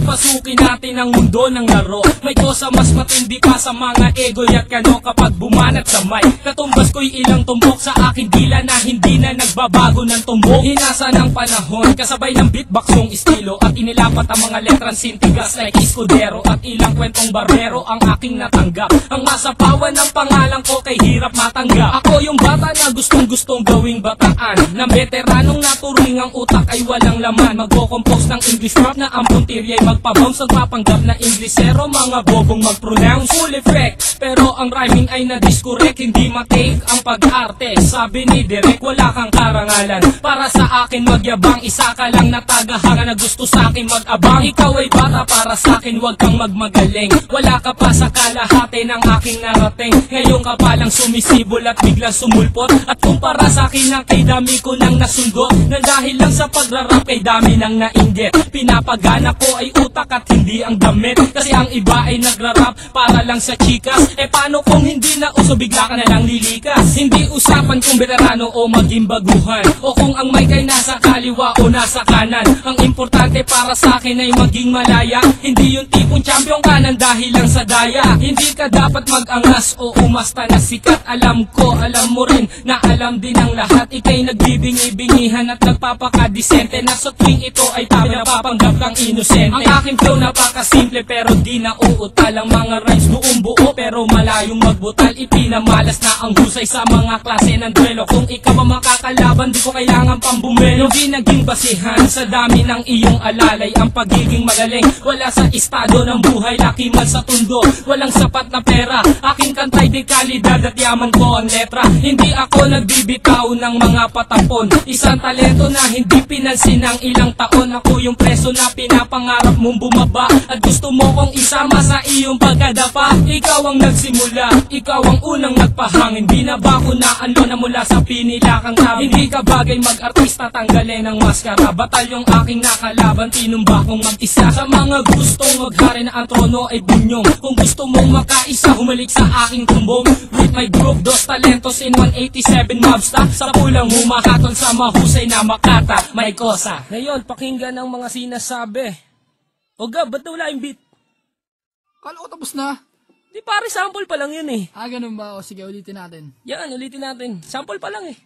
Papasukin natin ang mundo ng laro. May kosa mas matindi pa sa mga ego'y at kano kapag bumanat sa mic. Katumbas ko'y ilang tumbok sa aking dila na hindi na nagbabago ng tumbok. Hinasa ng panahon, kasabay ng beatboxong estilo at inilapat ang mga letrang sintigas like Escudero at ilang kwentong barbero ang aking natanggap. Ang masapawan ng pangalan ko kay hirap matanggap. Ako yung bata na gustong gawing bataan, na veteranong naturing ang utak ay walang laman. Magko-compose ng English rap na ang puntirya'y magpabounce. Ang papanggap na Inglesero, mga bobong mag-pronounce. Full effect, pero ang rhyming ay na-discorrect. Hindi matake ang pag-arte, sabi ni Direk, wala kang karangalan. Para sa akin magyabang, isa ka lang na tagahanga na gusto sa akin mag-abang. Ikaw ay bata, para sa akin wag kang magmagaling. Wala ka pa sa kalahati ng aking narating. Ngayon ka palang sumisibol at biglang sumulpot. At kumpara sa akin na kay dami ko nang nasundo, na dahil lang sa pagrarap kay dami nang nainggit. Pinapagana ko ay utak at hindi ang damit. Kasi ang iba ay nagrarap para lang sa chikas. E paano kung hindi na uso, bigla ka na lang lilikas? Hindi usapan kung veterano o maging baguhan, o kung ang mic ay nasa kaliwa o nasa kanan. Ang importante para sa akin ay maging malaya. Hindi yung tipong champion ka nang dahil lang sa daya. Hindi ka dapat mag-angas o umasta na sikat. Alam ko, alam mo rin na alam din ang lahat. Ika'y nagbibingi-bingihan at nagpapakadisente, na sa tuwing ito ay tabi napapanggap kang inosente. Ang aking flow napakasimple pero di na uutal. Ang mga rhymes buong buo pero malayong magbutal. Ipinamalas na ang husay sa mga klase ng duelo. Kung ikaw ang makakalaban, di ko kailangan pang bumelo. Di naging basihan sa dami ng iyong alalay ang pagiging magaling. Wala sa estado ng buhay, laki man sa tundo, walang sapat na pera. Aking kantay di kalidad at yaman ko ang letra. Hindi ako nagbibitaw ng mga patapon, isang talento na hindi pinansin ng ilang taon. Ako yung preso na pinapangarap mong bumaba, at gusto mo kong isama sa iyong pagkadapa. Ikaw ang nagsimula, ikaw ang unang nagpahangin. Di na ba ko naano na mula sa pinilakang tabi? Hindi ka bagay mag-artista, tanggalin ang maskara. Batalyong aking nakalaban, tinumba kong mag-isa. Sa mga gustong maghari na ang trono ay bunyong, kung gusto mong makaisa, humalik sa aking tumbong. With my group, dos talentos in 187 mobsta, sa pulang humahatol sa mahusay na makata. May kosa. Ngayon, pakinggan ang mga sinasabi. O Gab, ba't wala yung beat? Kala ko tapos na. Di pare, sample pa lang yun eh. Ganun ba? O sige, ulitin natin. Yan, ulitin natin. Sample pa lang eh.